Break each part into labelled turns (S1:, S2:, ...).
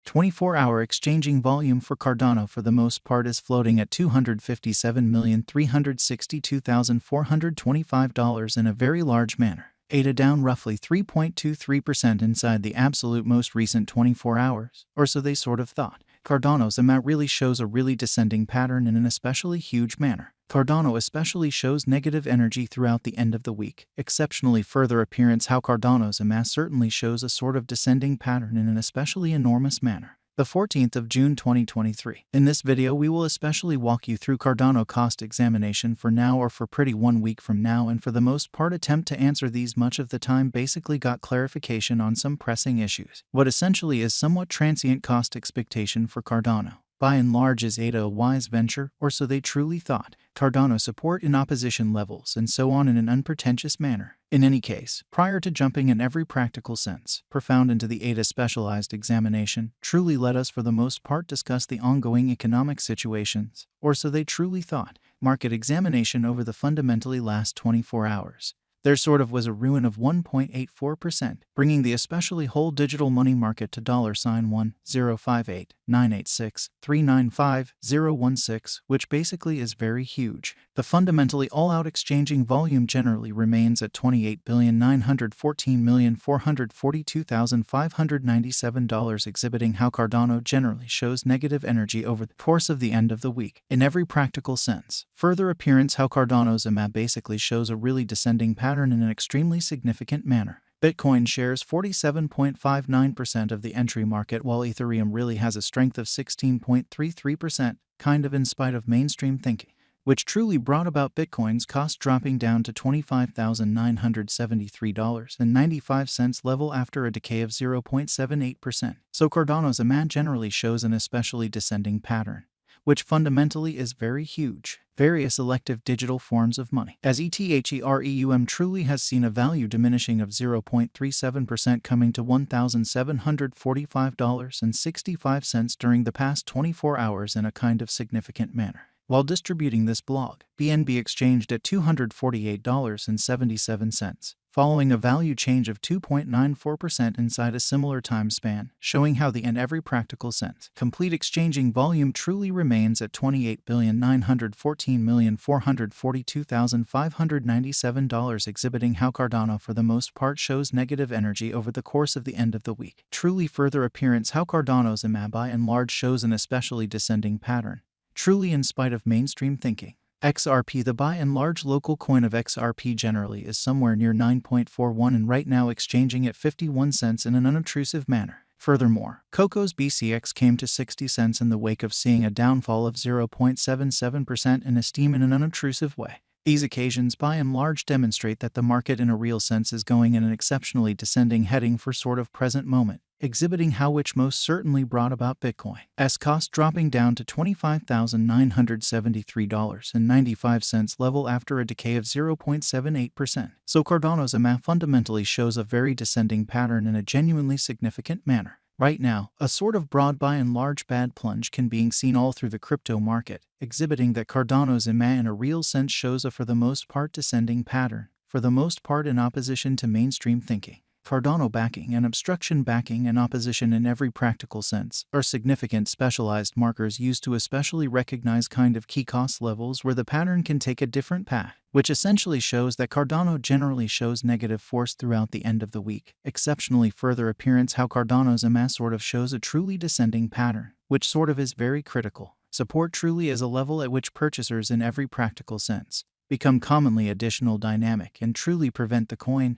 S1: 24-hour exchanging volume for Cardano for the most part is floating at $257,362,425 in a very large manner. ADA down roughly 3.23% inside the absolute most recent 24 hours, or so they sort of thought. Cardano's amount really shows a really descending pattern in an especially huge manner. Cardano especially shows negative energy throughout the end of the week. Exceptionally further appearance how Cardano's amass certainly shows a sort of descending pattern in an especially enormous manner. The 14th of June 2023. In this video we will especially walk you through Cardano cost examination for now or for pretty 1 week from now, and for the most part attempt to answer these much of the time basically got clarification on some pressing issues. What essentially is somewhat transient cost expectation for Cardano. By and large, is ADA a wise venture, or so they truly thought? Cardano support in opposition levels, and so on in an unpretentious manner. In any case, prior to jumping in every practical sense profound into the ADA specialized examination, truly let us for the most part discuss the ongoing economic situations, or so they truly thought, market examination over the fundamentally last 24 hours. There sort of was a ruin of 1.84%, bringing the especially whole digital money market to $1,058,986,395,016, which basically is very huge. The fundamentally all-out exchanging volume generally remains at $28,914,442,597, exhibiting how Cardano generally shows negative energy over the course of the end of the week. In every practical sense, further appearance how Cardano's AMA basically shows a really descending pattern in an extremely significant manner. Bitcoin shares 47.59% of the entry market, while Ethereum really has a strength of 16.33%, kind of in spite of mainstream thinking, which truly brought about Bitcoin's cost dropping down to $25,973.95 level after a decay of 0.78%. So Cardano's AMA generally shows an especially descending pattern, which fundamentally is very huge. Various elective digital forms of money, as Ethereum truly has seen a value diminishing of 0.37%, coming to $1,745.65 during the past 24 hours in a kind of significant manner. While distributing this blog, BNB exchanged at $248.77, following a value change of 2.94% inside a similar time span, showing how in every practical sense, complete exchanging volume truly remains at $28,914,442,597, exhibiting how Cardano for the most part shows negative energy over the course of the end of the week. Truly further appearance how Cardano's AMA by and large shows an especially descending pattern, truly in spite of mainstream thinking. XRP, the by and large local coin of XRP generally is somewhere near 9.41 and right now exchanging at 51 cents in an unobtrusive manner. Furthermore, Coco's BCX came to 60 cents in the wake of seeing a downfall of 0.77% in esteem in an unobtrusive way. These occasions by and large demonstrate that the market in a real sense is going in an exceptionally descending heading for sort of present moment, exhibiting how which most certainly brought about Bitcoin's cost dropping down to $25,973.95 level after a decay of 0.78%. So Cardano's AMA fundamentally shows a very descending pattern in a genuinely significant manner. Right now, a sort of broad by and large bad plunge can be seen all through the crypto market, exhibiting that Cardano's AMA in a real sense shows a for the most part descending pattern, for the most part in opposition to mainstream thinking. Cardano backing and obstruction backing and opposition in every practical sense are significant specialized markers used to especially recognize kind of key cost levels where the pattern can take a different path, which essentially shows that Cardano generally shows negative force throughout the end of the week. Exceptionally further appearance how Cardano's AMA sort of shows a truly descending pattern, which sort of is very critical. Support truly is a level at which purchasers in every practical sense become commonly additional dynamic and truly prevent the coin's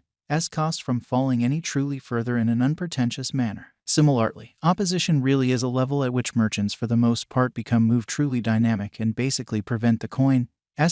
S1: cost from falling any truly further in an unpretentious manner. Similarly, opposition really is a level at which merchants for the most part move truly dynamic and basically prevent the coin's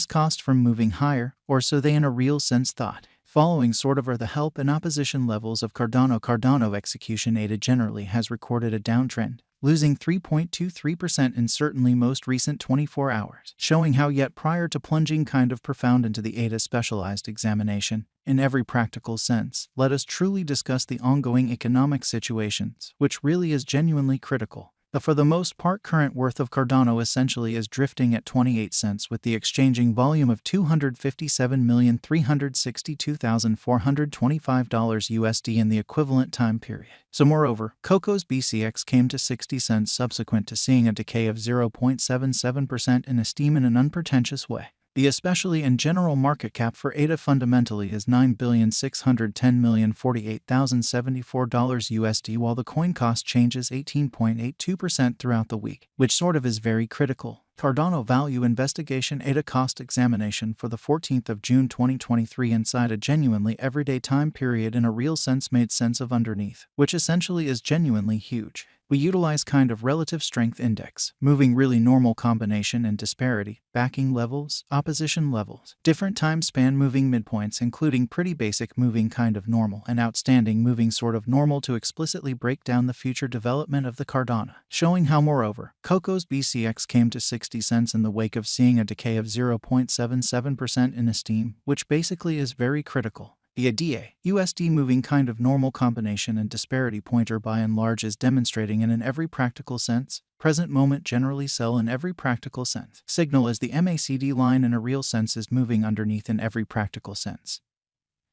S1: cost from moving higher, or so they in a real sense thought. Following sort of are the help and opposition levels of Cardano. Cardano execution ADA generally has recorded a downtrend, losing 3.23% in certainly most recent 24 hours, showing how yet prior to plunging kind of profound into the ADA specialized examination, in every practical sense, let us truly discuss the ongoing economic situations, which really is genuinely critical. The for the most part current worth of Cardano essentially is drifting at 28 cents with the exchanging volume of $257,362,425 USD in the equivalent time period. So moreover, Coco's BCX came to 60 cents subsequent to seeing a decay of 0.77% in esteem in an unpretentious way. The especially and general market cap for ADA fundamentally is $9,610,048,074 USD, while the coin cost changes 18.82% throughout the week, which sort of is very critical. Cardano Value Investigation ADA Cost Examination for the 14th of June 2023 inside a genuinely everyday time period in a real sense made sense of underneath, which essentially is genuinely huge. We utilize kind of relative strength index, moving really normal combination and disparity, backing levels, opposition levels, different time span moving midpoints including pretty basic moving kind of normal and outstanding moving sort of normal to explicitly break down the future development of the Cardano, showing how moreover, Coco's BCX came to 60 cents in the wake of seeing a decay of 0.77% in esteem, which basically is very critical. The ADA USD moving kind of normal combination and disparity pointer by and large is demonstrating in every practical sense. Present moment generally sell in every practical sense. Signal is the MACD line in a real sense is moving underneath in every practical sense.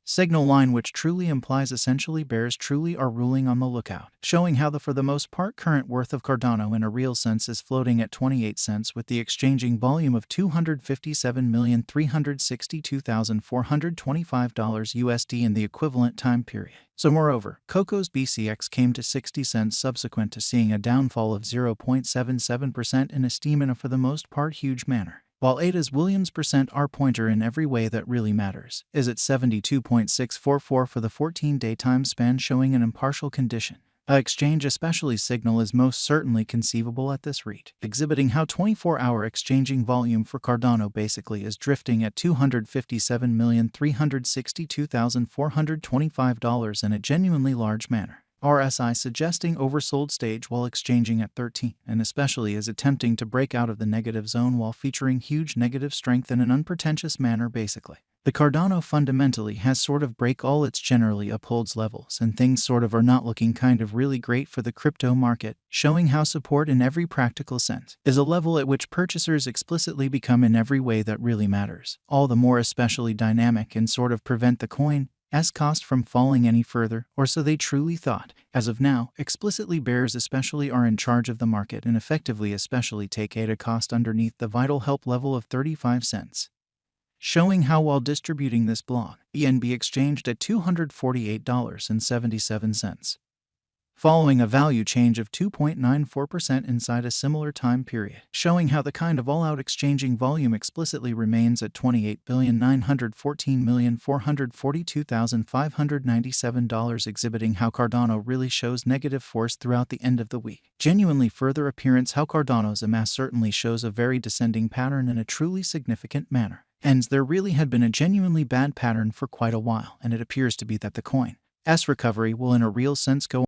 S1: Signal line which truly implies essentially bears truly are ruling on the lookout, showing how the for the most part current worth of Cardano in a real sense is floating at 28 cents with the exchanging volume of $257,362,425 USD in the equivalent time period. So moreover, Coco's BCX came to 60 cents subsequent to seeing a downfall of 0.77% in esteem in a for the most part huge manner. While ADA's Williams %R pointer in every way that really matters is at 72.644 for the 14-day time span showing an impartial condition. A exchange especially signal is most certainly conceivable at this rate, exhibiting how 24-hour exchanging volume for Cardano basically is drifting at $257,362,425 in a genuinely large manner. RSI suggesting oversold stage while exchanging at 13, and especially is attempting to break out of the negative zone while featuring huge negative strength in an unpretentious manner basically. The Cardano fundamentally has sort of break all its generally upholds levels and things sort of are not looking kind of really great for the crypto market, showing how support in every practical sense is a level at which purchasers explicitly become in every way that really matters, all the more especially dynamic and sort of prevent the coin's cost from falling any further, or so they truly thought. As of now, explicitly bears especially are in charge of the market and effectively especially take ADA cost underneath the vital help level of 35 cents. Showing how while distributing this blog, ENB exchanged at $248.77. Following a value change of 2.94% inside a similar time period, showing how the kind of all-out exchanging volume explicitly remains at $28,914,442,597, exhibiting how Cardano really shows negative force throughout the end of the week. Genuinely further appearance how Cardano's amass certainly shows a very descending pattern in a truly significant manner. And there really had been a genuinely bad pattern for quite a while, and it appears to be that the coin's recovery will in a real sense go